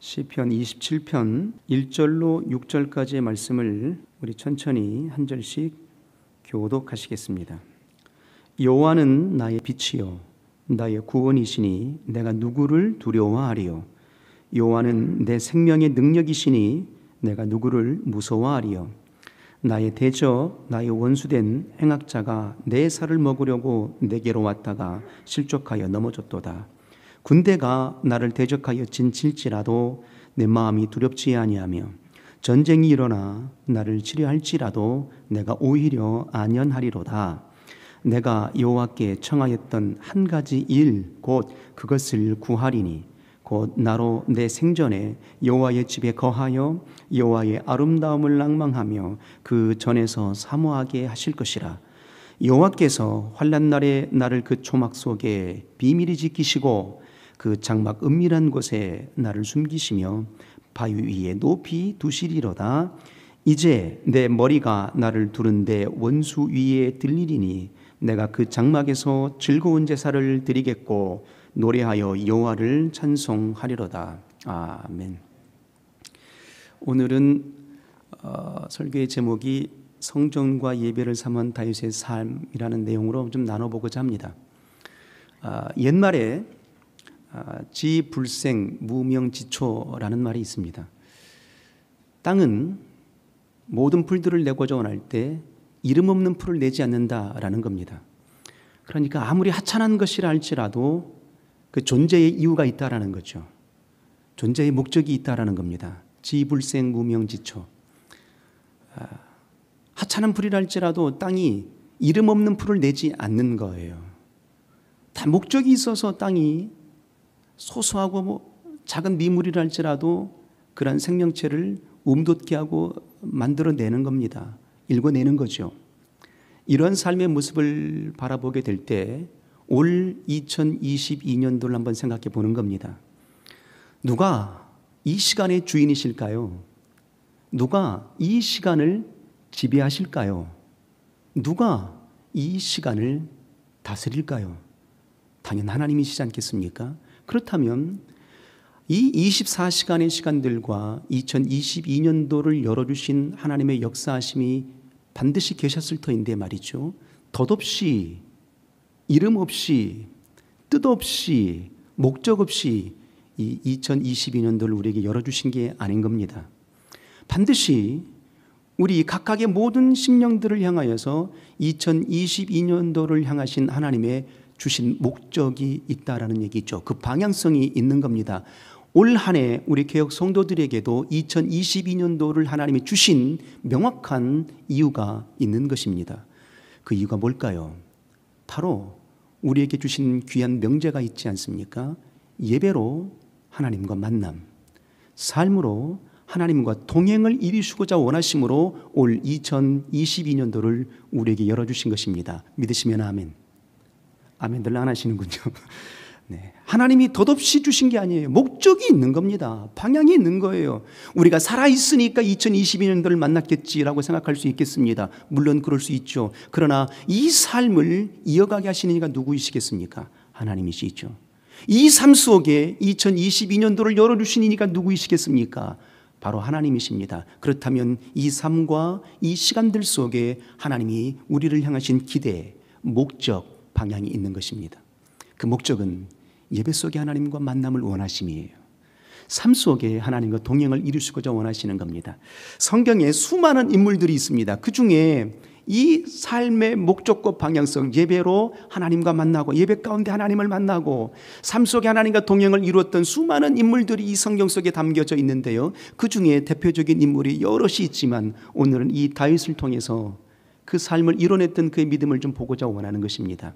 시편 27편 1절로 6절까지의 말씀을 우리 천천히 한 절씩 교독하시겠습니다. 여호와는 나의 빛이요 나의 구원이시니 내가 누구를 두려워하리요. 여호와는 내 생명의 능력이시니 내가 누구를 무서워하리요. 나의 대적 나의 원수된 행악자가 내 살을 먹으려고 내게로 왔다가 실족하여 넘어졌도다. 군대가 나를 대적하여 진칠지라도 내 마음이 두렵지 아니하며 전쟁이 일어나 나를 치려할지라도 내가 오히려 안연하리로다. 내가 여호와께 청하였던 한 가지 일 곧 그것을 구하리니 곧 나로 내 생전에 여호와의 집에 거하여 여호와의 아름다움을 낭망하며 그 전에서 사모하게 하실 것이라. 여호와께서 환난 날에 나를 그 초막 속에 비밀히 지키시고 그 장막 은밀한 곳에 나를 숨기시며 바위 위에 높이 두시리로다. 이제 내 머리가 나를 두른데 원수 위에 들리리니 내가 그 장막에서 즐거운 제사를 드리겠고 노래하여 여호와를 찬송하리로다. 아멘. 오늘은 설교의 제목이 성전과 예배를 삼은 다윗의 삶이라는 내용으로 좀 나눠보고자 합니다. 옛말에 지불생 무명지초라는 말이 있습니다. 땅은 모든 풀들을 내고자 원할 때 이름 없는 풀을 내지 않는다라는 겁니다. 그러니까 아무리 하찮은 것이라 할지라도 그 존재의 이유가 있다라는 거죠. 존재의 목적이 있다라는 겁니다. 지불생 무명지초. 하찮은 풀이라 할지라도 땅이 이름 없는 풀을 내지 않는 거예요. 다 목적이 있어서 땅이 소소하고 작은 미물이라 할지라도 그런 생명체를 움돋게 하고 만들어내는 겁니다. 읽어내는 거죠. 이런 삶의 모습을 바라보게 될 때 올 2022년도를 한번 생각해 보는 겁니다. 누가 이 시간의 주인이실까요? 누가 이 시간을 지배하실까요? 누가 이 시간을 다스릴까요? 당연 하나님이시지 않겠습니까? 그렇다면 이 24시간의 시간들과 2022년도를 열어주신 하나님의 역사하심이 반드시 계셨을 터인데 말이죠. 덧없이, 이름 없이, 뜻 없이, 목적 없이 이 2022년도를 우리에게 열어주신 게 아닌 겁니다. 반드시 우리 각각의 모든 심령들을 향하여서 2022년도를 향하신 하나님의 주신 목적이 있다라는 얘기죠. 그 방향성이 있는 겁니다. 올 한 해 우리 개혁 성도들에게도 2022년도를 하나님이 주신 명확한 이유가 있는 것입니다. 그 이유가 뭘까요? 바로 우리에게 주신 귀한 명제가 있지 않습니까? 예배로 하나님과 만남, 삶으로 하나님과 동행을 이루시고자 원하심으로 올 2022년도를 우리에게 열어주신 것입니다. 믿으시면 아멘. 아멘들 안 하시는군요. 네. 하나님이 덧없이 주신 게 아니에요. 목적이 있는 겁니다. 방향이 있는 거예요. 우리가 살아있으니까 2022년도를 만났겠지라고 생각할 수 있겠습니다. 물론 그럴 수 있죠. 그러나 이 삶을 이어가게 하시는 이가 누구이시겠습니까? 하나님이시죠. 이 삶 속에 2022년도를 열어주신 이가 누구이시겠습니까? 바로 하나님이십니다. 그렇다면 이 삶과 이 시간들 속에 하나님이 우리를 향하신 기대, 목적, 방향이 있는 것입니다. 그 목적은 예배 속에 하나님과 만남을 원하심이에요. 삶 속에 하나님과 동행을 이루시고자 원하시는 겁니다. 성경에 수많은 인물들이 있습니다. 그 중에 이 삶의 목적과 방향성, 예배로 하나님과 만나고 예배 가운데 하나님을 만나고 삶 속에 하나님과 동행을 이루었던 수많은 인물들이 이 성경 속에 담겨져 있는데요. 그 중에 대표적인 인물이 여럿이 있지만 오늘은 이 다윗을 통해서 그 삶을 이뤄냈던 그의 믿음을 좀 보고자 원하는 것입니다.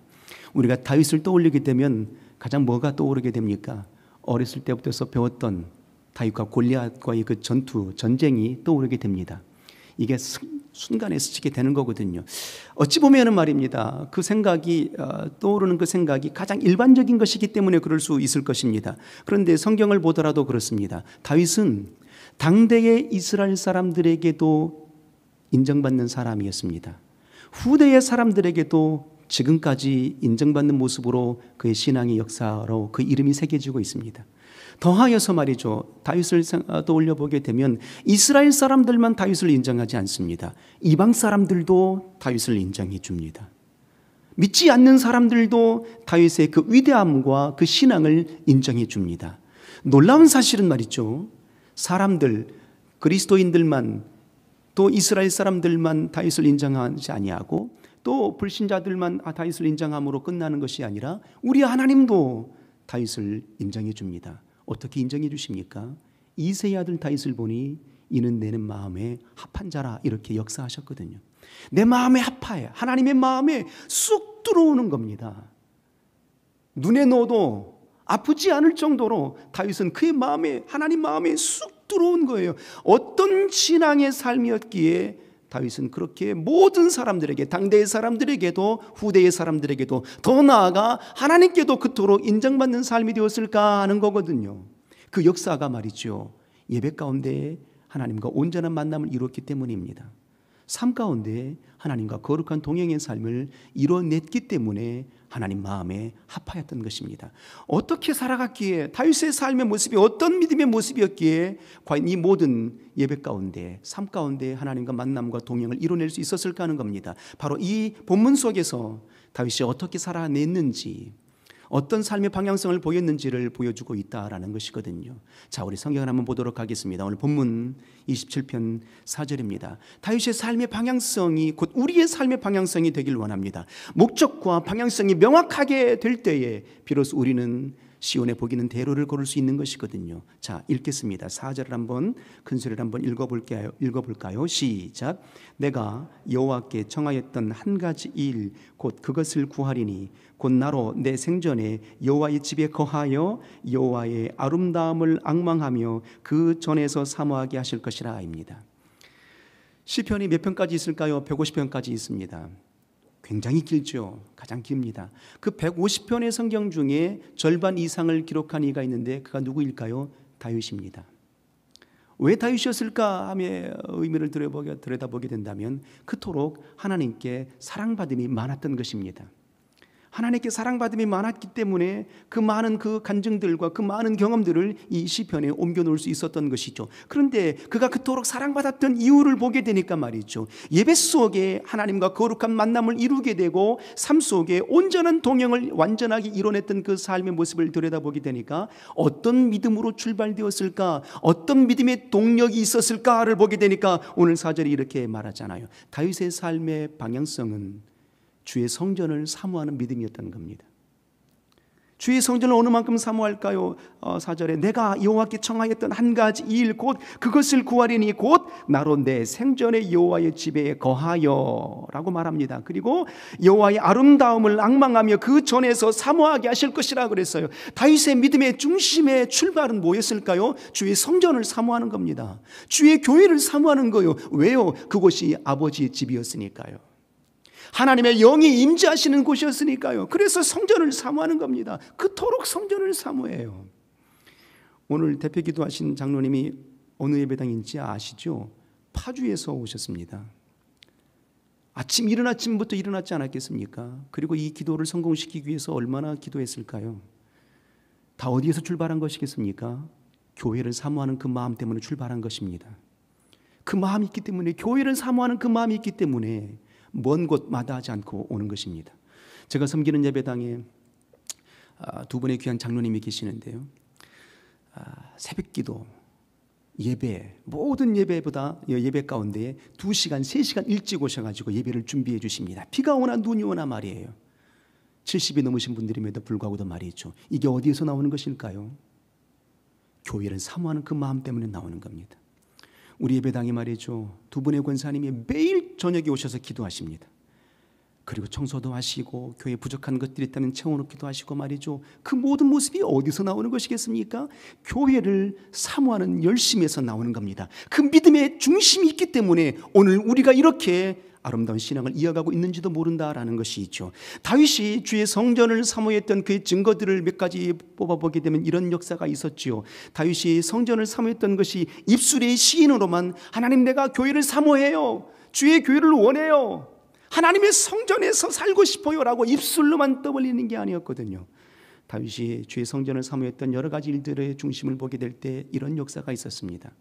우리가 다윗을 떠올리게 되면 가장 뭐가 떠오르게 됩니까? 어렸을 때부터 배웠던 다윗과 골리앗과의 그 전쟁이 떠오르게 됩니다. 이게 순간에 스치게 되는 거거든요. 어찌 보면은 말입니다. 그 생각이 떠오르는 그 생각이 가장 일반적인 것이기 때문에 그럴 수 있을 것입니다. 그런데 성경을 보더라도 그렇습니다. 다윗은 당대의 이스라엘 사람들에게도 인정받는 사람이었습니다. 후대의 사람들에게도 지금까지 인정받는 모습으로 그의 신앙의 역사로 그 이름이 새겨지고 있습니다. 더하여서 말이죠, 다윗을 떠올려 보게 되면 이스라엘 사람들만 다윗을 인정하지 않습니다. 이방 사람들도 다윗을 인정해 줍니다. 믿지 않는 사람들도 다윗의 그 위대함과 그 신앙을 인정해 줍니다. 놀라운 사실은 말이죠, 사람들, 그리스도인들만, 또 이스라엘 사람들만 다윗을 인정하지 아니하고 또 불신자들만 다윗을 인정함으로 끝나는 것이 아니라 우리 하나님도 다윗을 인정해 줍니다. 어떻게 인정해 주십니까? 이새의 아들 다윗을 보니 이는 내 마음에 합한 자라, 이렇게 역사하셨거든요. 내 마음에 합하여, 하나님의 마음에 쑥 들어오는 겁니다. 눈에 넣어도 아프지 않을 정도로 다윗은 그의 마음에, 하나님 마음에 쑥 들어온 거예요. 어떤 신앙의 삶이었기에 다윗은 그렇게 모든 사람들에게, 당대의 사람들에게도 후대의 사람들에게도 더 나아가 하나님께도 그토록 인정받는 삶이 되었을까 하는 거거든요. 그 역사가 말이죠, 예배 가운데 하나님과 온전한 만남을 이뤘기 때문입니다. 삶 가운데 하나님과 거룩한 동행의 삶을 이뤄냈기 때문에 하나님 마음에 합하였던 것입니다. 어떻게 살아갔기에, 다윗의 삶의 모습이 어떤 믿음의 모습이었기에 과연 이 모든 예배 가운데, 삶 가운데 하나님과 만남과 동행을 이뤄낼 수 있었을까 하는 겁니다. 바로 이 본문 속에서 다윗이 어떻게 살아냈는지, 어떤 삶의 방향성을 보였는지를 보여주고 있다라는 것이거든요. 자, 우리 성경을 한번 보도록 하겠습니다. 오늘 본문 27편 4절입니다. 다윗의 삶의 방향성이 곧 우리의 삶의 방향성이 되길 원합니다. 목적과 방향성이 명확하게 될 때에 비로소 우리는 시온의 복이는 대로를 걸을 수 있는 것이거든요. 자, 읽겠습니다. 4절을 한번 큰 소리로 한번 읽어볼까요? 시작. 내가 여호와께 청하였던 한 가지 일 곧 그것을 구하리니 곧 나로 내 생전에 여호와의 집에 거하여 여호와의 아름다움을 앙망하며 그 전에서 사모하게 하실 것이라 입니다. 시편이 몇 편까지 있을까요? 150편까지 있습니다. 굉장히 길죠. 가장 깁니다. 그 150편의 성경 중에 절반 이상을 기록한 이가 있는데 그가 누구일까요? 다윗입니다. 왜 다윗이었을까 하며 의미를 들여다보게 된다면 그토록 하나님께 사랑받음이 많았던 것입니다. 하나님께 사랑받음이 많았기 때문에 그 많은 그 간증들과 그 많은 경험들을 이 시편에 옮겨놓을 수 있었던 것이죠. 그런데 그가 그토록 사랑받았던 이유를 보게 되니까 말이죠, 예배 속에 하나님과 거룩한 만남을 이루게 되고 삶 속에 온전한 동행을 완전하게 이뤄냈던 그 삶의 모습을 들여다보게 되니까 어떤 믿음으로 출발되었을까, 어떤 믿음의 동력이 있었을까를 보게 되니까 오늘 4절이 이렇게 말하잖아요. 다윗의 삶의 방향성은 주의 성전을 사모하는 믿음이었던 겁니다. 주의 성전을 어느 만큼 사모할까요? 4절에 내가 여호와께 청하였던 한 가지 일 곧 그것을 구하리니 곧 나로 내 생전에 여호와의 집에 거하여 라고 말합니다. 그리고 여호와의 아름다움을 앙망하며 그 전에서 사모하게 하실 것이라 그랬어요. 다윗의 믿음의 중심의 출발은 뭐였을까요? 주의 성전을 사모하는 겁니다. 주의 교회를 사모하는 거예요. 왜요? 그곳이 아버지의 집이었으니까요. 하나님의 영이 임재하시는 곳이었으니까요. 그래서 성전을 사모하는 겁니다. 그토록 성전을 사모해요. 오늘 대표 기도하신 장로님이 어느 예배당인지 아시죠? 파주에서 오셨습니다. 아침 이른 아침부터 일어났지 않았겠습니까? 그리고 이 기도를 성공시키기 위해서 얼마나 기도했을까요? 다 어디에서 출발한 것이겠습니까? 교회를 사모하는 그 마음 때문에 출발한 것입니다. 그 마음이 있기 때문에, 교회를 사모하는 그 마음이 있기 때문에 먼 곳 마다하지 않고 오는 것입니다. 제가 섬기는 예배당에 두 분의 귀한 장로님이 계시는데요, 새벽기도, 예배, 모든 예배보다 예배 가운데 2시간, 3시간 일찍 오셔가지고 예배를 준비해 주십니다. 비가 오나 눈이 오나 말이에요. 70이 넘으신 분들임에도 불구하고도 말이죠. 이게 어디에서 나오는 것일까요? 교회를 사모하는 그 마음 때문에 나오는 겁니다. 우리 예배당에 말이죠, 두 분의 권사님이 매일 저녁에 오셔서 기도하십니다. 그리고 청소도 하시고 교회에 부족한 것들이 있다면 채워놓기도 하시고 말이죠. 그 모든 모습이 어디서 나오는 것이겠습니까? 교회를 사모하는 열심에서 나오는 겁니다. 그 믿음의 중심이 있기 때문에 오늘 우리가 이렇게 아름다운 신앙을 이어가고 있는지도 모른다라는 것이 있죠. 다윗이 주의 성전을 사모했던 그 증거들을 몇 가지 뽑아보게 되면 이런 역사가 있었지요. 다윗이 성전을 사모했던 것이 입술의 시인으로만 하나님 내가 교회를 사모해요, 주의 교회를 원해요, 하나님의 성전에서 살고 싶어요 라고 입술로만 떠벌리는 게 아니었거든요. 다윗이 주의 성전을 사모했던 여러 가지 일들의 중심을 보게 될 때 이런 역사가 있었습니다.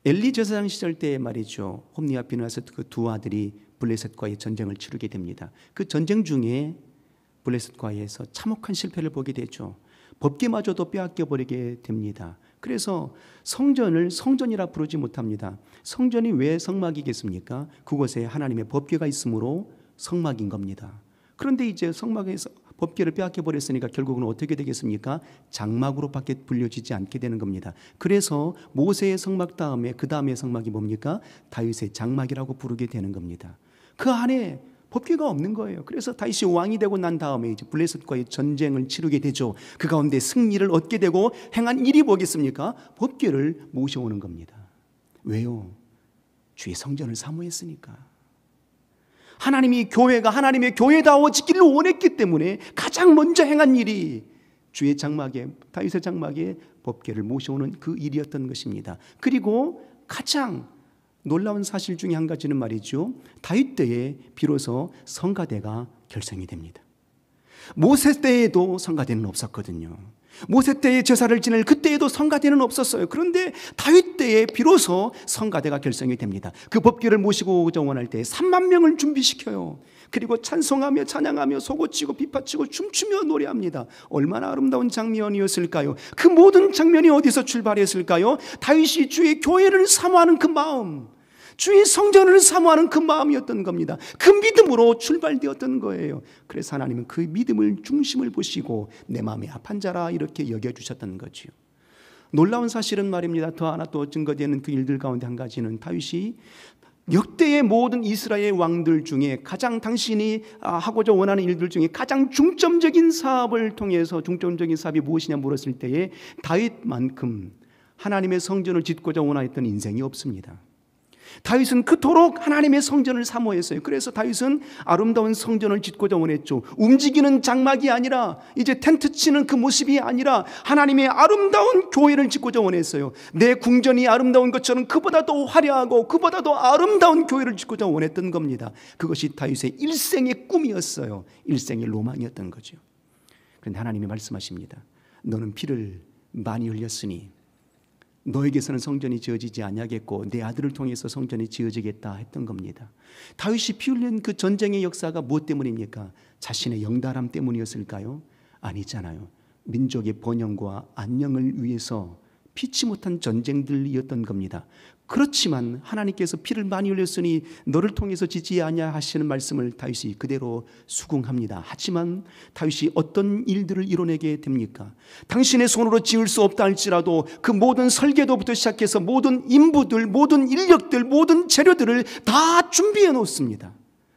엘리 제사장 시절 때 말이죠, 홈리와 비느하스 그 두 아들이 블레셋과의 전쟁을 치르게 됩니다. 그 전쟁 중에 블레셋과에서 참혹한 실패를 보게 되죠. 법궤마저도 빼앗겨 버리게 됩니다. 그래서 성전을 성전이라 부르지 못합니다. 성전이 왜 성막이겠습니까? 그곳에 하나님의 법궤가 있으므로 성막인 겁니다. 그런데 이제 성막에서 법궤를 빼앗겨 버렸으니까 결국은 어떻게 되겠습니까? 장막으로밖에 불려지지 않게 되는 겁니다. 그래서 모세의 성막 다음에 그 다음에 성막이 뭡니까? 다윗의 장막이라고 부르게 되는 겁니다. 그 안에 법궤가 없는 거예요. 그래서 다윗이 왕이 되고 난 다음에 이제 블레셋과의 전쟁을 치르게 되죠. 그 가운데 승리를 얻게 되고 행한 일이 뭐겠습니까? 법궤를 모셔오는 겁니다. 왜요? 주의 성전을 사모했으니까. 하나님이 교회가 하나님의 교회다워지기를 원했기 때문에 가장 먼저 행한 일이 주의 장막에, 다윗의 장막에 법궤를 모셔오는 그 일이었던 것입니다. 그리고 가장 놀라운 사실 중에 한 가지는 말이죠, 다윗 때에 비로소 성가대가 결성이 됩니다. 모세 때에도 성가대는 없었거든요. 모세 때에 제사를 지낼 그때에도 성가대는 없었어요. 그런데 다윗 때에 비로소 성가대가 결성이 됩니다. 그 법궤를 모시고 오고자 원할 때 3만 명을 준비시켜요. 그리고 찬송하며 찬양하며 소고치고 빗받치고 춤추며 노래합니다. 얼마나 아름다운 장면이었을까요? 그 모든 장면이 어디서 출발했을까요? 다윗이 주의 교회를 사모하는 그 마음, 주의 성전을 사모하는 그 마음이었던 겁니다. 그 믿음으로 출발되었던 거예요. 그래서 하나님은 그 믿음을 중심을 보시고 내 마음의 합한 자라 이렇게 여겨주셨던 거지요. 놀라운 사실은 말입니다. 더 하나 또 증거되는 그 일들 가운데 한 가지는 다윗이 역대의 모든 이스라엘 왕들 중에 가장 당신이 하고자 원하는 일들 중에 가장 중점적인 사업을 통해서 중점적인 사업이 무엇이냐 물었을 때에 다윗만큼 하나님의 성전을 짓고자 원하였던 인생이 없습니다. 다윗은 그토록 하나님의 성전을 사모했어요. 그래서 다윗은 아름다운 성전을 짓고자 원했죠. 움직이는 장막이 아니라, 이제 텐트 치는 그 모습이 아니라 하나님의 아름다운 교회를 짓고자 원했어요. 내 궁전이 아름다운 것처럼 그보다 더 화려하고 그보다 더 아름다운 교회를 짓고자 원했던 겁니다. 그것이 다윗의 일생의 꿈이었어요. 일생의 로망이었던 거죠. 그런데 하나님이 말씀하십니다. 너는 피를 많이 흘렸으니 너에게서는 성전이 지어지지 아니하겠고 내 아들을 통해서 성전이 지어지겠다 했던 겁니다. 다윗이 피 흘린 그 전쟁의 역사가 무엇 때문입니까? 자신의 영달함 때문이었을까요? 아니잖아요. 민족의 번영과 안녕을 위해서 피치 못한 전쟁들이었던 겁니다. 그렇지만 하나님께서 피를 많이 흘렸으니 너를 통해서 지지 아니하 하시는 말씀을 다윗이 그대로 수긍합니다. 하지만 다윗이 어떤 일들을 이뤄내게 됩니까? 당신의 손으로 지을 수 없다 할지라도 그 모든 설계도부터 시작해서 모든 인부들, 모든 인력들, 모든 재료들을 다 준비해 놓습니다.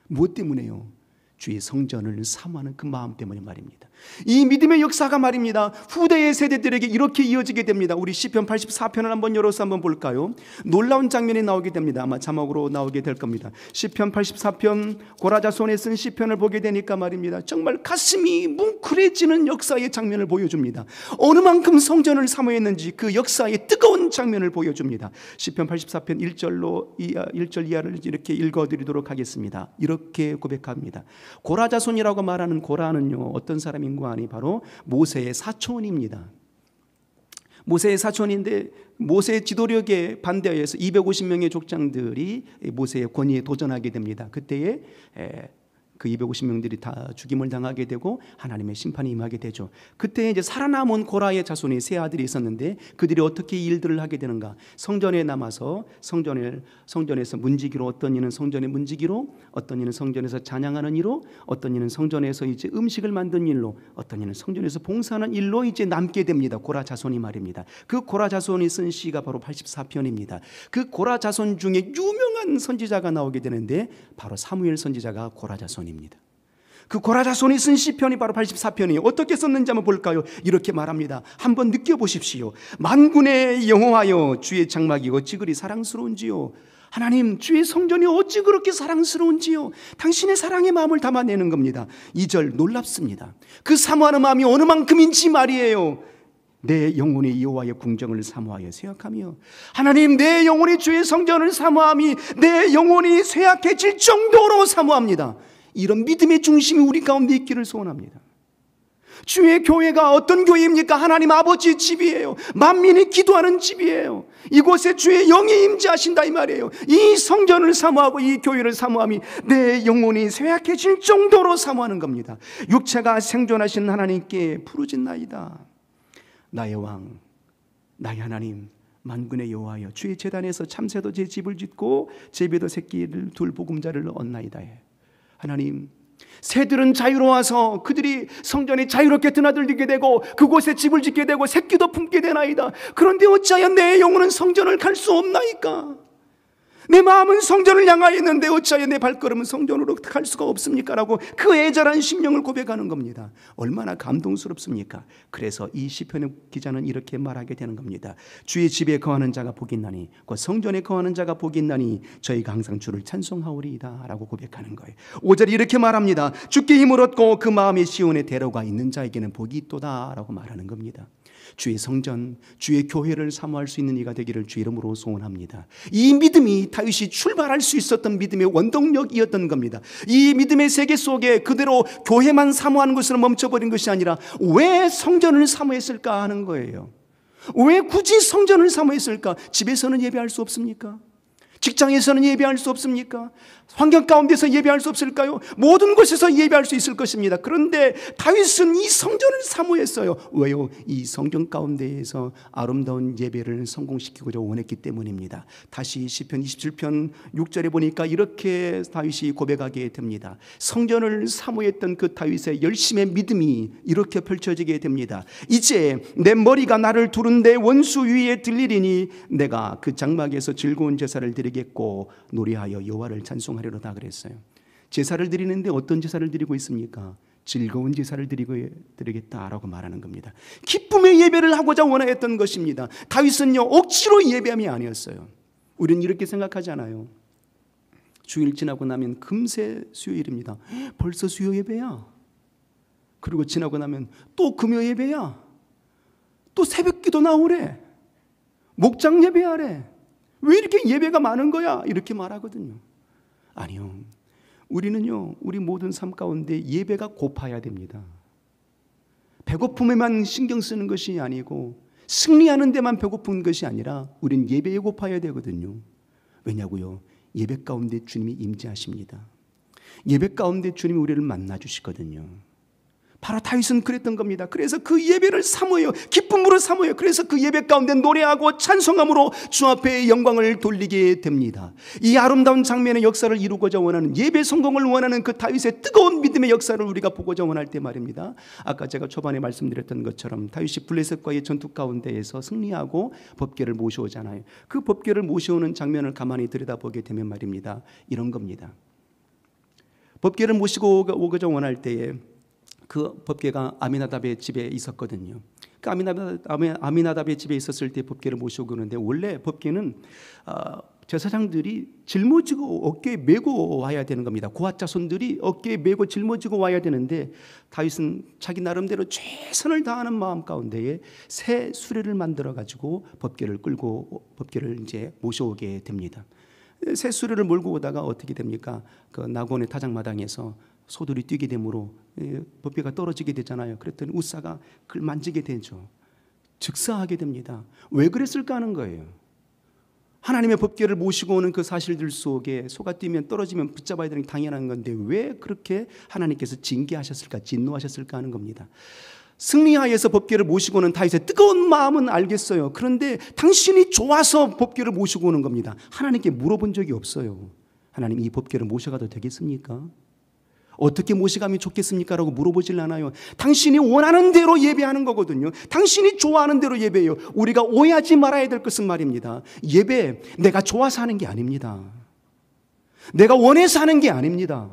무엇 때문에요? 주의 성전을 사모하는 그 마음 때문에 말입니다. 이 믿음의 역사가 말입니다, 후대의 세대들에게 이렇게 이어지게 됩니다. 우리 시편 84편을 한번 열어서 한번 볼까요? 놀라운 장면이 나오게 됩니다. 아마 자막으로 나오게 될 겁니다. 시편 84편, 고라자손에 쓴 시편을 보게 되니까 말입니다, 정말 가슴이 뭉클해지는 역사의 장면을 보여줍니다. 어느 만큼 성전을 사모했는지 그 역사의 뜨거운 장면을 보여줍니다. 시편 84편 1절 이하를 이렇게 읽어드리도록 하겠습니다. 이렇게 고백합니다. 고라자손이라고 말하는 고라는요, 어떤 사람인가 하니 바로 모세의 사촌입니다. 모세의 사촌인데 모세의 지도력에 반대하여서 250명의 족장들이 모세의 권위에 도전하게 됩니다. 그때에 그 250명들이 다 죽임을 당하게 되고 하나님의 심판이 임하게 되죠. 그때 이제 살아남은 고라의 자손이 세 아들이 있었는데 그들이 어떻게 일들을 하게 되는가? 성전에 남아서 성전에서 문지기로, 어떤 이는 성전의 문지기로, 어떤 이는 성전에서 찬양하는 일로, 어떤 이는 성전에서 이제 음식을 만드는 일로, 어떤 이는 성전에서 봉사하는 일로 이제 남게 됩니다. 고라 자손이 말입니다. 그 고라 자손이 쓴 시가 바로 84편입니다. 그 고라 자손 중에 유명한 선지자가 나오게 되는데 바로 사무엘 선지자가 고라 자손입니다. 그 고라 자손이 쓴 시편이 바로 84편이에요. 어떻게 썼는지 한번 볼까요? 이렇게 말합니다. 한번 느껴보십시오. 만군의 여호와여, 주의 장막이 어찌 그리 사랑스러운지요. 하나님, 주의 성전이 어찌 그렇게 사랑스러운지요. 당신의 사랑의 마음을 담아내는 겁니다. 2절 놀랍습니다. 그 사모하는 마음이 어느 만큼인지 말이에요. 내 영혼이 여호와의 궁정을 사모하여 쇠약하며, 하나님, 내 영혼이 주의 성전을 사모함이 내 영혼이 쇠약해질 정도로 사모합니다. 이런 믿음의 중심이 우리 가운데 있기를 소원합니다. 주의 교회가 어떤 교회입니까? 하나님 아버지의 집이에요. 만민이 기도하는 집이에요. 이곳에 주의 영이 임재하신다 이 말이에요. 이 성전을 사모하고 이 교회를 사모함이 내 영혼이 쇠약해질 정도로 사모하는 겁니다. 육체가 생존하신 하나님께 부르짖나이다. 나의 왕, 나의 하나님, 만군의 여호와여, 주의 제단에서 참새도 제 집을 짓고 제비도 새끼를 둘 보금자를 얻나이다. 하나님, 새들은 자유로워서 그들이 성전에 자유롭게 드나들게 되고 그곳에 집을 짓게 되고 새끼도 품게 되나이다. 그런데 어찌하여 내 영혼은 성전을 갈 수 없나이까? 내 마음은 성전을 향하여 있는데 어찌하여 내 발걸음은 성전으로 갈 수가 없습니까? 라고 그 애절한 심령을 고백하는 겁니다. 얼마나 감동스럽습니까? 그래서 이 시편의 기자는 이렇게 말하게 되는 겁니다. 주의 집에 거하는 자가 복이 있나니, 곧 성전에 거하는 자가 복이 있나니 저희가 항상 주를 찬송하오리이다 라고 고백하는 거예요. 5절이 이렇게 말합니다. 주께 힘을 얻고 그 마음의 시온에 대로가 있는 자에게는 복이 있도다 라고 말하는 겁니다. 주의 성전, 주의 교회를 사모할 수 있는 이가 되기를 주 이름으로 소원합니다. 이 믿음이 다윗이 출발할 수 있었던 믿음의 원동력이었던 겁니다. 이 믿음의 세계 속에 그대로 교회만 사모하는 것으로 멈춰버린 것이 아니라 왜 성전을 사모했을까 하는 거예요. 왜 굳이 성전을 사모했을까? 집에서는 예배할 수 없습니까? 직장에서는 예배할 수 없습니까? 환경 가운데서 예배할 수 없을까요? 모든 곳에서 예배할 수 있을 것입니다. 그런데 다윗은 이 성전을 사모했어요. 왜요? 이 성전 가운데에서 아름다운 예배를 성공시키고자 원했기 때문입니다. 다시 시편 27편 6절에 보니까 이렇게 다윗이 고백하게 됩니다. 성전을 사모했던 그 다윗의 열심의 믿음이 이렇게 펼쳐지게 됩니다. 이제 내 머리가 나를 두른 내 원수 위에 들리리니 내가 그 장막에서 즐거운 제사를 드리겠고 노래하여 여호와를 찬송하리로다 그랬어요. 제사를 드리는데 어떤 제사를 드리고 있습니까? 즐거운 제사를 드리겠다라고 말하는 겁니다. 기쁨의 예배를 하고자 원하였던 것입니다. 다윗은요 억지로 예배함이 아니었어요. 우리는 이렇게 생각하잖아요. 주일 지나고 나면 금세 수요일입니다. 벌써 수요 예배야. 그리고 지나고 나면 또 금요 예배야. 또 새벽기도 나오래. 목장 예배하래. 왜 이렇게 예배가 많은 거야? 이렇게 말하거든요. 아니요. 우리는요, 우리 모든 삶 가운데 예배가 고파야 됩니다. 배고픔에만 신경 쓰는 것이 아니고 승리하는 데만 배고픈 것이 아니라 우린 예배에 고파야 되거든요. 왜냐고요? 예배 가운데 주님이 임재하십니다. 예배 가운데 주님이 우리를 만나 주시거든요. 바로 다윗은 그랬던 겁니다. 그래서 그 예배를 사모해요. 기쁨으로 사모해요. 그래서 그 예배 가운데 노래하고 찬송함으로 주 앞에 영광을 돌리게 됩니다. 이 아름다운 장면의 역사를 이루고자 원하는, 예배 성공을 원하는 그 다윗의 뜨거운 믿음의 역사를 우리가 보고자 원할 때 말입니다. 아까 제가 초반에 말씀드렸던 것처럼 다윗이 블레셋과의 전투 가운데에서 승리하고 법궤를 모셔오잖아요. 그 법궤를 모셔오는 장면을 가만히 들여다보게 되면 말입니다. 이런 겁니다. 법궤를 모시고 오고자 원할 때에 그 법궤가 아미나답의 집에 있었거든요. 그 아미나답의 집에 있었을 때 법궤를 모시고 오는데, 원래 법궤는 제사장들이 짊어지고 어깨에 메고 와야 되는 겁니다. 고핫 자손들이 어깨에 메고 짊어지고 와야 되는데, 다윗은 자기 나름대로 최선을 다하는 마음 가운데에 새 수레를 만들어 가지고 법궤를 끌고 법궤를 이제 모셔오게 됩니다. 새 수레를 몰고 오다가 어떻게 됩니까? 그 나곤의 타작마당에서 소들이 뛰게 되므로 법궤가 떨어지게 되잖아요. 그랬더니 우사가 그걸 만지게 되죠. 즉사하게 됩니다. 왜 그랬을까 하는 거예요. 하나님의 법궤를 모시고 오는 그 사실들 속에 소가 뛰면 떨어지면 붙잡아야 되는 게 당연한 건데 왜 그렇게 하나님께서 징계하셨을까, 진노하셨을까 하는 겁니다. 승리하여서 법궤를 모시고 오는 다윗의 뜨거운 마음은 알겠어요. 그런데 당신이 좋아서 법궤를 모시고 오는 겁니다. 하나님께 물어본 적이 없어요. 하나님, 이 법궤를 모셔가도 되겠습니까? 어떻게 모시가면 좋겠습니까? 라고 물어보질 않아요. 당신이 원하는 대로 예배하는 거거든요. 당신이 좋아하는 대로 예배해요. 우리가 오해하지 말아야 될 것은 말입니다. 예배, 내가 좋아서 하는 게 아닙니다. 내가 원해서 하는 게 아닙니다.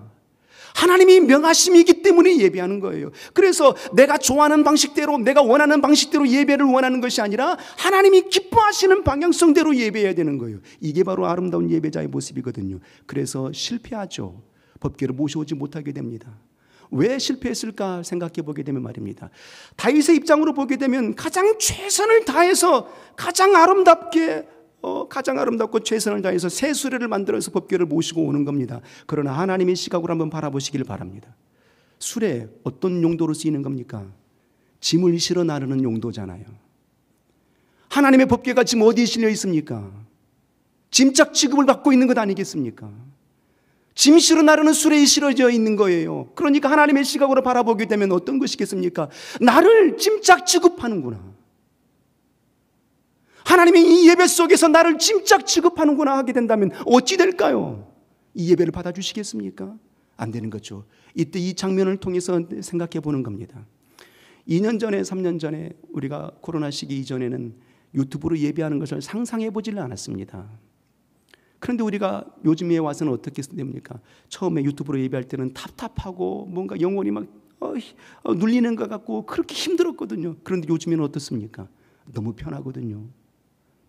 하나님이 명하심이기 때문에 예배하는 거예요. 그래서 내가 좋아하는 방식대로, 내가 원하는 방식대로 예배를 원하는 것이 아니라 하나님이 기뻐하시는 방향성대로 예배해야 되는 거예요. 이게 바로 아름다운 예배자의 모습이거든요. 그래서 실패하죠. 법궤를 모셔오지 못하게 됩니다. 왜 실패했을까 생각해 보게 되면 말입니다. 다윗의 입장으로 보게 되면 가장 최선을 다해서 가장 아름답고 최선을 다해서 새 수레를 만들어서 법궤를 모시고 오는 겁니다. 그러나 하나님의 시각으로 한번 바라보시길 바랍니다. 수레 어떤 용도로 쓰이는 겁니까? 짐을 실어 나르는 용도잖아요. 하나님의 법궤가 지금 어디에 실려 있습니까? 짐짝 취급을 받고 있는 것 아니겠습니까? 짐 실어 나르는 수레에 실어져 있는 거예요. 그러니까 하나님의 시각으로 바라보게 되면 어떤 것이겠습니까? 나를 짐짝 취급하는구나. 하나님이 이 예배 속에서 나를 짐짝 취급하는구나 하게 된다면 어찌 될까요? 이 예배를 받아주시겠습니까? 안 되는 거죠. 이때 이 장면을 통해서 생각해 보는 겁니다. 2년 전에 3년 전에 우리가 코로나 시기 이전에는 유튜브로 예배하는 것을 상상해 보지를 않았습니다. 그런데 우리가 요즘에 와서는 어떻게 됩니까? 처음에 유튜브로 예배할 때는 답답하고 뭔가 영혼이 막 눌리는 것 같고 그렇게 힘들었거든요. 그런데 요즘에는 어떻습니까? 너무 편하거든요.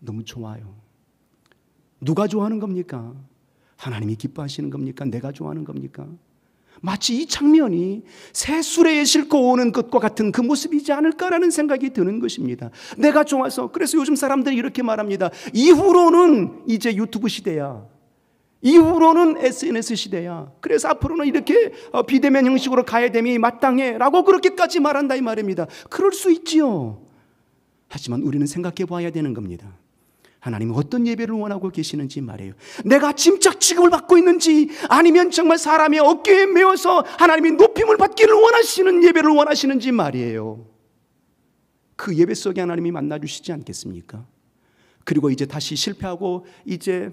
너무 좋아요. 누가 좋아하는 겁니까? 하나님이 기뻐하시는 겁니까? 내가 좋아하는 겁니까? 마치 이 장면이 새 수레에 싣고 오는 것과 같은 그 모습이지 않을까라는 생각이 드는 것입니다. 내가 좋아서. 그래서 요즘 사람들이 이렇게 말합니다. 이후로는 이제 유튜브 시대야. 이후로는 SNS 시대야. 그래서 앞으로는 이렇게 비대면 형식으로 가야 됨이 마땅해 라고 그렇게까지 말한다 이 말입니다. 그럴 수 있지요. 하지만 우리는 생각해 봐야 되는 겁니다. 하나님은 어떤 예배를 원하고 계시는지 말이에요. 내가 짐짝 취급을 받고 있는지 아니면 정말 사람의 어깨에 메어서 하나님이 높임을 받기를 원하시는 예배를 원하시는지 말이에요. 그 예배 속에 하나님이 만나주시지 않겠습니까? 그리고 이제 다시 실패하고 이제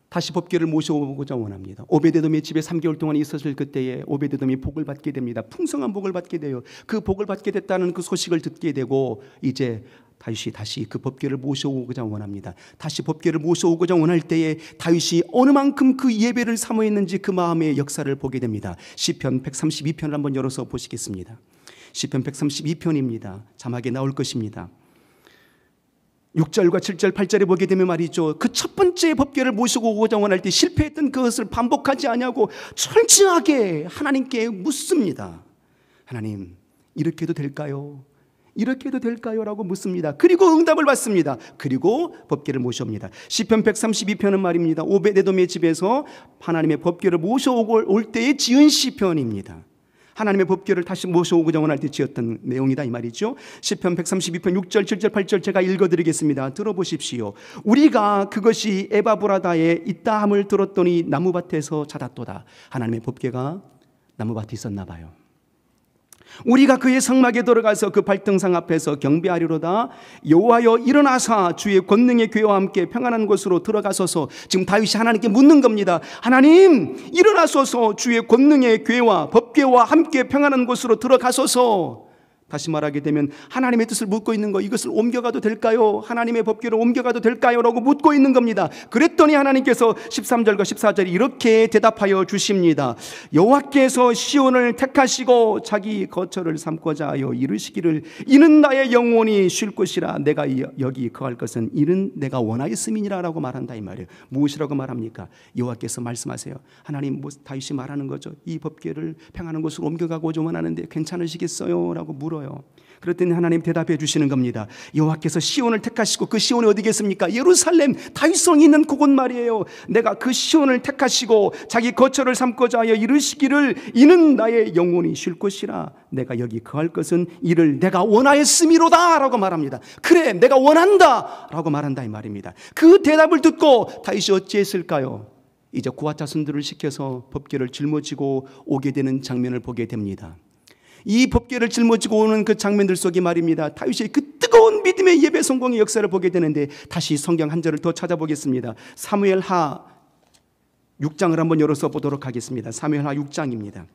다시 법궤를 모셔오고자 원합니다. 오베데돔의 집에 3개월 동안 있었을 그때에 오베데돔이 복을 받게 됩니다. 풍성한 복을 받게 돼요. 그 복을 받게 됐다는 그 소식을 듣게 되고 이제 다시 그 법궤를 모셔오고자 원합니다. 다시 법궤를 모셔오고자 원할 때에 다윗이 어느 만큼 그 예배를 사모했는지 그 마음의 역사를 보게 됩니다. 시편 132편을 한번 열어서 보시겠습니다. 시편 132편입니다. 자막에 나올 것입니다. 6절과 7절, 8절에 보게 되면 말이죠. 그 첫 번째 법궤를 모시고 오고자 원할 때 실패했던 그것을 반복하지 아니하고 철저하게 하나님께 묻습니다. 하나님, 이렇게 해도 될까요? 이렇게 해도 될까요? 라고 묻습니다. 그리고 응답을 받습니다. 그리고 법궤를 모셔옵니다. 시편 132편은 말입니다. 오베데돔의 집에서 하나님의 법궤를 모셔오고 올 때에 지은 시편입니다. 하나님의 법궤를 다시 모셔오고자 원할 때 지었던 내용이다 이 말이죠. 시편 132편 6절, 7절, 8절 제가 읽어드리겠습니다. 들어보십시오. 우리가 그것이 에바브라다에 있다 함을 들었더니 나무밭에서 찾았도다. 하나님의 법궤가 나무밭에 있었나 봐요. 우리가 그의 성막에 들어가서 그 발등상 앞에서 경배하리로다. 여호와여 일어나사 주의 권능의 궤와 함께 평안한 곳으로 들어가소서. 지금 다윗이 하나님께 묻는 겁니다. 하나님 일어나소서 주의 권능의 궤와 법궤와 함께 평안한 곳으로 들어가소서. 다시 말하게 되면 하나님의 뜻을 묻고 있는 거, 이것을 옮겨가도 될까요? 하나님의 법궤를 옮겨가도 될까요? 라고 묻고 있는 겁니다. 그랬더니 하나님께서 13절과 14절에 이렇게 대답하여 주십니다. 여호와께서 시온을 택하시고 자기 거처를 삼고자 하여 이르시기를 이는 나의 영혼이 쉴 곳이라. 내가 여기 거할 것은 이는 내가 원하였음이니라 라고 말한다 이 말이에요. 무엇이라고 말합니까? 여호와께서 말씀하세요. 하나님, 다윗이 말하는 거죠. 이 법궤를 평안한 곳으로 옮겨가고 좀 원하는데 괜찮으시겠어요? 라고 물어요. 그랬더니 하나님 대답해 주시는 겁니다. 여호와께서 시온을 택하시고, 그 시온이 어디겠습니까? 예루살렘 다윗성이 있는 그곳 말이에요. 내가 그 시온을 택하시고 자기 거처를 삼고자 하여 이르시기를 이는 나의 영혼이 쉴 곳이라. 내가 여기 거할 것은 이를 내가 원하였음이로다 라고 말합니다. 그래, 내가 원한다 라고 말한다 이 말입니다. 그 대답을 듣고 다윗이 어찌했을까요? 이제 고아 자손들을 시켜서 법궤를 짊어지고 오게 되는 장면을 보게 됩니다. 이 법궤를 짊어지고 오는 그 장면들 속에 말입니다. 다윗의 그 뜨거운 믿음의 예배 성공의 역사를 보게 되는데 다시 성경 한 절을 더 찾아보겠습니다. 사무엘하 6장을 한번 열어서 보도록 하겠습니다. 사무엘하 6장입니다.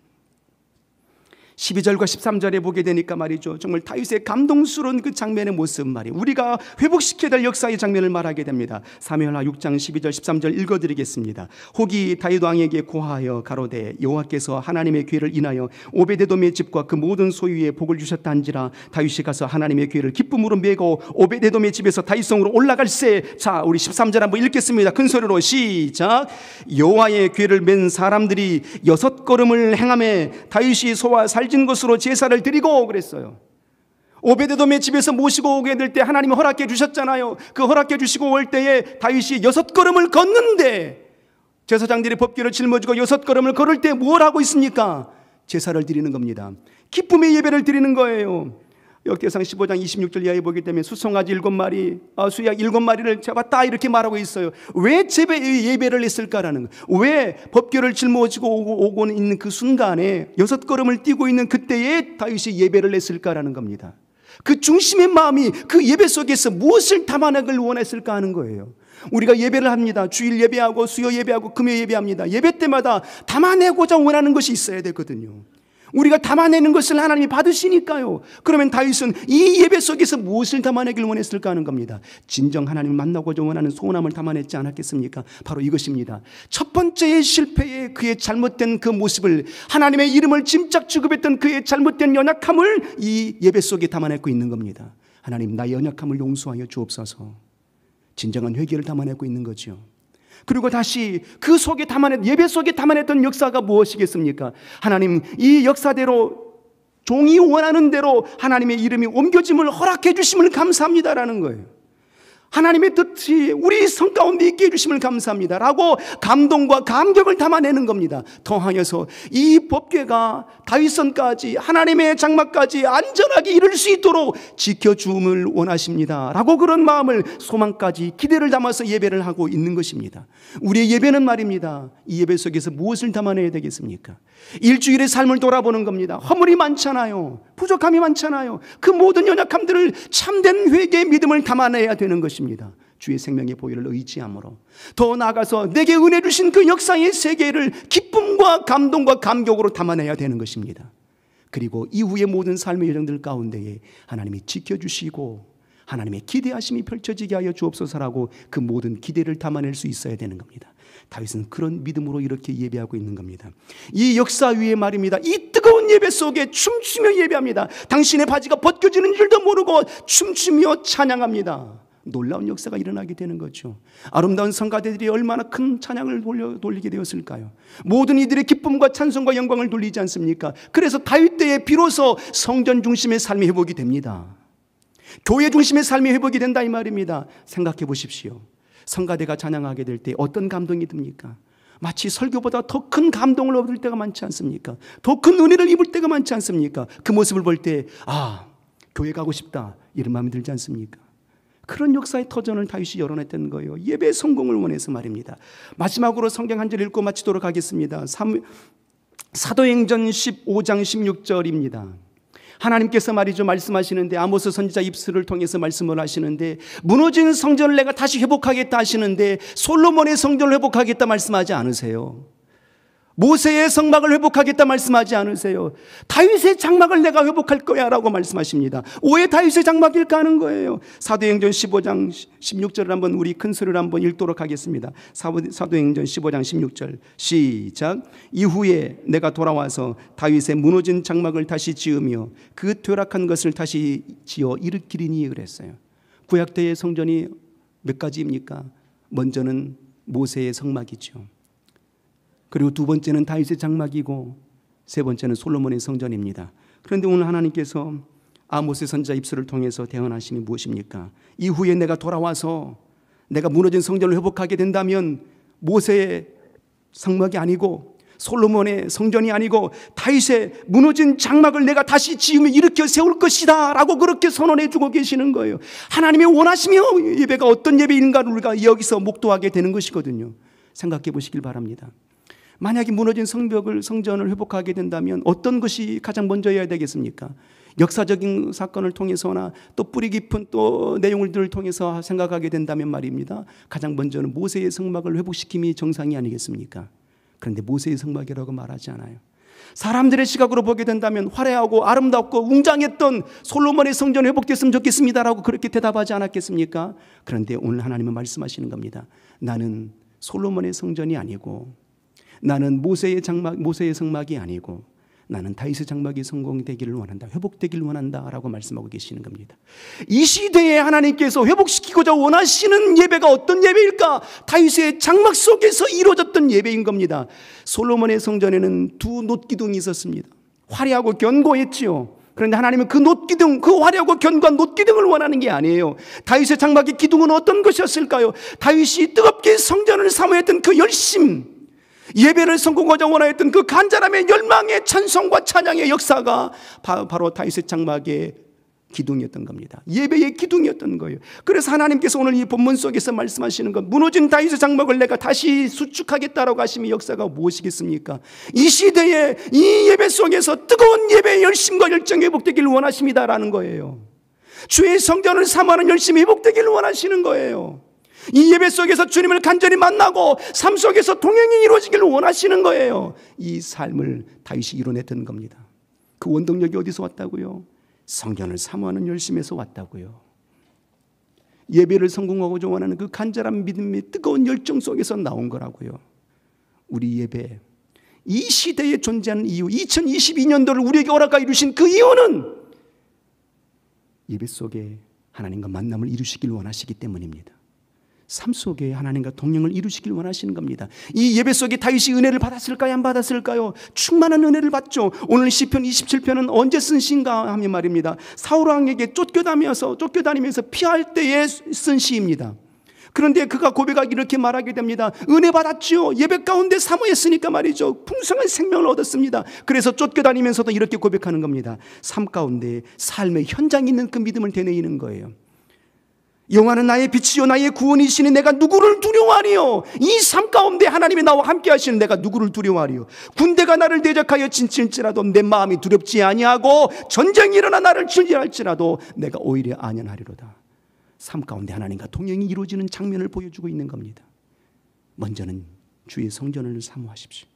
12절과 13절에 보게 되니까 말이죠. 정말 다윗의 감동스러운 그 장면의 모습 말이에요. 우리가 회복시켜야 될 역사의 장면을 말하게 됩니다. 사무엘하 6장 12절 13절 읽어드리겠습니다. 혹이 다윗 왕에게 고하여 가로되 여호와께서 하나님의 궤를 인하여 오베데돔의 집과 그 모든 소유에 복을 주셨다 한지라. 다윗이 가서 하나님의 궤를 기쁨으로 메고 오베데돔의 집에서 다윗성으로 올라갈세. 자, 우리 13절 한번 읽겠습니다. 큰 소리로 시작. 여호와의 궤를 맨 사람들이 6걸음을 행하며 다윗이 소와 살진 것으로 제사를 드리고 그랬어요. 오베데돔의 집에서 모시고 오게 될 때 하나님이 허락해 주셨잖아요. 그 허락해 주시고 올 때에 다윗이 6걸음을 걷는데 제사장들이 법궤를 짊어지고 6걸음을 걸을 때 뭘 하고 있습니까? 제사를 드리는 겁니다. 기쁨의 예배를 드리는 거예요. 역대상 15장 26절 이하에 보기 때문에 수송아지 7마리, 수약 7마리를 잡았다 이렇게 말하고 있어요. 왜 예배를 했을까라는 거예요. 왜 법궤를 짊어지고 오고 있는 그 순간에 6걸음을 뛰고 있는 그때에 다윗이 예배를 했을까라는 겁니다. 그 중심의 마음이 그 예배 속에서 무엇을 담아내길 원했을까 하는 거예요. 우리가 예배를 합니다. 주일 예배하고 수요 예배하고 금요 예배합니다. 예배 때마다 담아내고자 원하는 것이 있어야 되거든요. 우리가 담아내는 것을 하나님이 받으시니까요. 그러면 다윗은 이 예배 속에서 무엇을 담아내길 원했을까 하는 겁니다. 진정 하나님을 만나고자 원하는 소원함을 담아냈지 않았겠습니까? 바로 이것입니다. 첫 번째의 실패에 그의 잘못된 그 모습을, 하나님의 이름을 짐작 취급했던 그의 잘못된 연약함을 이 예배 속에 담아내고 있는 겁니다. 하나님, 나의 연약함을 용서하여 주옵소서. 진정한 회개를 담아내고 있는 거죠. 그리고 다시 그 속에 예배 속에 담아냈던 역사가 무엇이겠습니까? 하나님, 이 역사대로 종이 원하는 대로 하나님의 이름이 옮겨짐을 허락해 주심을 감사합니다라는 거예요. 하나님의 뜻이 우리 성 가운데 있게 해주심을 감사합니다 라고 감동과 감격을 담아내는 겁니다. 더하여서 이 법궤가 다윗성까지, 하나님의 장막까지 안전하게 이룰 수 있도록 지켜줌을 원하십니다 라고 그런 마음을, 소망까지, 기대를 담아서 예배를 하고 있는 것입니다. 우리의 예배는 말입니다, 이 예배 속에서 무엇을 담아내야 되겠습니까? 일주일의 삶을 돌아보는 겁니다. 허물이 많잖아요. 부족함이 많잖아요. 그 모든 연약함들을 참된 회개의 믿음을 담아내야 되는 것입니다. 주의 생명의 보혈을 의지함으로, 더 나아가서 내게 은혜 주신 그 역사의 세계를 기쁨과 감동과 감격으로 담아내야 되는 것입니다. 그리고 이후의 모든 삶의 여정들 가운데에 하나님이 지켜주시고 하나님의 기대하심이 펼쳐지게 하여 주옵소서라고 그 모든 기대를 담아낼 수 있어야 되는 겁니다. 다윗은 그런 믿음으로 이렇게 예배하고 있는 겁니다. 이 역사 위에 말입니다, 이 뜨거운 예배 속에 춤추며 예배합니다. 당신의 바지가 벗겨지는 줄도 모르고 춤추며 찬양합니다. 놀라운 역사가 일어나게 되는 거죠. 아름다운 성가대들이 얼마나 큰 찬양을 돌리게 되었을까요? 모든 이들의 기쁨과 찬송과 영광을 돌리지 않습니까? 그래서 다윗 때에 비로소 성전 중심의 삶이 회복이 됩니다. 교회 중심의 삶이 회복이 된다 이 말입니다. 생각해 보십시오. 성가대가 찬양하게 될 때 어떤 감동이 듭니까? 마치 설교보다 더 큰 감동을 얻을 때가 많지 않습니까? 더 큰 은혜를 입을 때가 많지 않습니까? 그 모습을 볼 때 교회 가고 싶다 이런 마음이 들지 않습니까? 그런 역사의 터전을 다윗이 열어냈던 거예요. 예배의 성공을 원해서 말입니다. 마지막으로 성경 한 절 읽고 마치도록 하겠습니다. 사도행전 15장 16절입니다. 하나님께서 말이죠, 말씀하시는데, 아모스 선지자 입술을 통해서 말씀을 하시는데, 무너진 성전을 내가 다시 회복하겠다 하시는데 솔로몬의 성전을 회복하겠다 말씀하지 않으세요. 모세의 성막을 회복하겠다 말씀하지 않으세요. 다윗의 장막을 내가 회복할 거야 라고 말씀하십니다. 왜 다윗의 장막일까 하는 거예요. 사도행전 15장 16절을 한번 우리 큰 소리로 한번 읽도록 하겠습니다. 사도행전 15장 16절 시작. 이후에 내가 돌아와서 다윗의 무너진 장막을 다시 지으며 그 퇴락한 것을 다시 지어 일으키리니 그랬어요. 구약 때의 성전이 몇 가지입니까? 먼저는 모세의 성막이죠. 그리고 두 번째는 다윗의 장막이고 세 번째는 솔로몬의 성전입니다. 그런데 오늘 하나님께서 아모스 선지자 입술을 통해서 대언하심이 무엇입니까? 이후에 내가 돌아와서 내가 무너진 성전을 회복하게 된다면 모세의 성막이 아니고 솔로몬의 성전이 아니고 다윗의 무너진 장막을 내가 다시 지으며 일으켜 세울 것이다 라고 그렇게 선언해 주고 계시는 거예요. 하나님의 원하시며 예배가 어떤 예배인가를 우리가 여기서 목도하게 되는 것이거든요. 생각해 보시길 바랍니다. 만약에 무너진 성전을 회복하게 된다면 어떤 것이 가장 먼저 해야 되겠습니까? 역사적인 사건을 통해서나 또 뿌리 깊은 또 내용들을 통해서 생각하게 된다면 말입니다, 가장 먼저는 모세의 성막을 회복시킴이 정상이 아니겠습니까? 그런데 모세의 성막이라고 말하지 않아요. 사람들의 시각으로 보게 된다면 화려하고 아름답고 웅장했던 솔로몬의 성전이 회복됐으면 좋겠습니다라고 그렇게 대답하지 않았겠습니까? 그런데 오늘 하나님은 말씀하시는 겁니다. 나는 솔로몬의 성전이 아니고, 나는 모세의 성막이 아니고, 나는 다윗의 장막이 성공되기를 원한다, 회복되기를 원한다라고 말씀하고 계시는 겁니다. 이 시대에 하나님께서 회복시키고자 원하시는 예배가 어떤 예배일까? 다윗의 장막 속에서 이루어졌던 예배인 겁니다. 솔로몬의 성전에는 두 놋기둥이 있었습니다. 화려하고 견고했지요. 그런데 하나님은 그 놋기둥, 그 화려하고 견고한 놋기둥을 원하는 게 아니에요. 다윗의 장막의 기둥은 어떤 것이었을까요? 다윗이 뜨겁게 성전을 사모했던 그 열심, 예배를 성공하자 원하였던 그 간절함의 열망의 찬송과 찬양의 역사가 바로 다윗의 장막의 기둥이었던 겁니다. 예배의 기둥이었던 거예요. 그래서 하나님께서 오늘 이 본문 속에서 말씀하시는 것, 무너진 다윗의 장막을 내가 다시 수축하겠다라고 하시면 역사가 무엇이겠습니까? 이 시대에 이 예배 속에서 뜨거운 예배의 열심과 열정이 회복되기를 원하십니다라는 거예요. 주의 성전을 사모하는 열심이 회복되기를 원하시는 거예요. 이 예배 속에서 주님을 간절히 만나고 삶 속에서 동행이 이루어지기를 원하시는 거예요. 이 삶을 다윗이 이뤄냈던 겁니다. 그 원동력이 어디서 왔다고요? 성전을 사모하는 열심에서 왔다고요. 예배를 성공하고자 원하는 그 간절한 믿음의 뜨거운 열정 속에서 나온 거라고요. 우리 예배, 이 시대에 존재하는 이유, 2022년도를 우리에게 허락하 이루신 그 이유는 예배 속에 하나님과 만남을 이루시길 원하시기 때문입니다. 삶 속에 하나님과 동행을 이루시길 원하시는 겁니다. 이 예배 속에 다윗이 은혜를 받았을까요? 안 받았을까요? 충만한 은혜를 받죠. 오늘 시편 27편은 언제 쓴 시인가 하면 말입니다. 사울 왕에게 쫓겨다니면서 피할 때에 쓴 시입니다. 그런데 그가 고백하기 이렇게 말하게 됩니다. 은혜 받았죠. 예배 가운데 사모했으니까 말이죠. 풍성한 생명을 얻었습니다. 그래서 쫓겨다니면서도 이렇게 고백하는 겁니다. 삶 가운데 삶의 현장에 있는 그 믿음을 되뇌이는 거예요. 여호와는 나의 빛이요 나의 구원이시니 내가 누구를 두려워하리요. 이 삶 가운데 하나님이 나와 함께 하시는 내가 누구를 두려워하리요. 군대가 나를 대적하여 진칠지라도 내 마음이 두렵지 아니하고 전쟁이 일어나 나를 질질할지라도 내가 오히려 안연하리로다. 삶 가운데 하나님과 동행이 이루어지는 장면을 보여주고 있는 겁니다. 먼저는 주의 성전을 사모하십시오.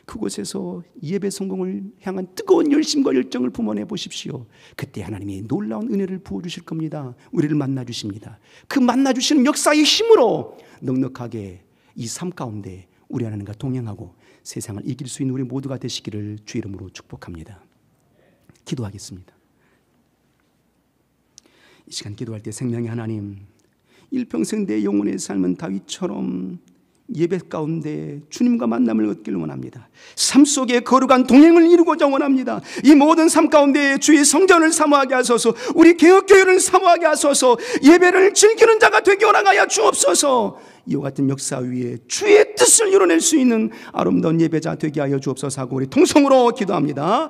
그곳에서 예배 성공을 향한 뜨거운 열심과 열정을 품어내 보십시오. 그때 하나님이 놀라운 은혜를 부어주실 겁니다. 우리를 만나주십니다. 그 만나주시는 역사의 힘으로 넉넉하게 이 삶 가운데 우리 하나님과 동행하고 세상을 이길 수 있는 우리 모두가 되시기를 주 이름으로 축복합니다. 기도하겠습니다. 이 시간 기도할 때 생명의 하나님, 일평생 내 영혼의 삶은 다윗처럼 예배 가운데 주님과 만남을 얻기를 원합니다. 삶 속에 거룩한 동행을 이루고자 원합니다. 이 모든 삶 가운데 주의 성전을 사모하게 하소서, 우리 개혁교회를 사모하게 하소서, 예배를 즐기는 자가 되게 원하여 주옵소서. 이와 같은 역사 위에 주의 뜻을 이뤄낼 수 있는 아름다운 예배자 되게 하여 주옵소서 하고 우리 통성으로 기도합니다.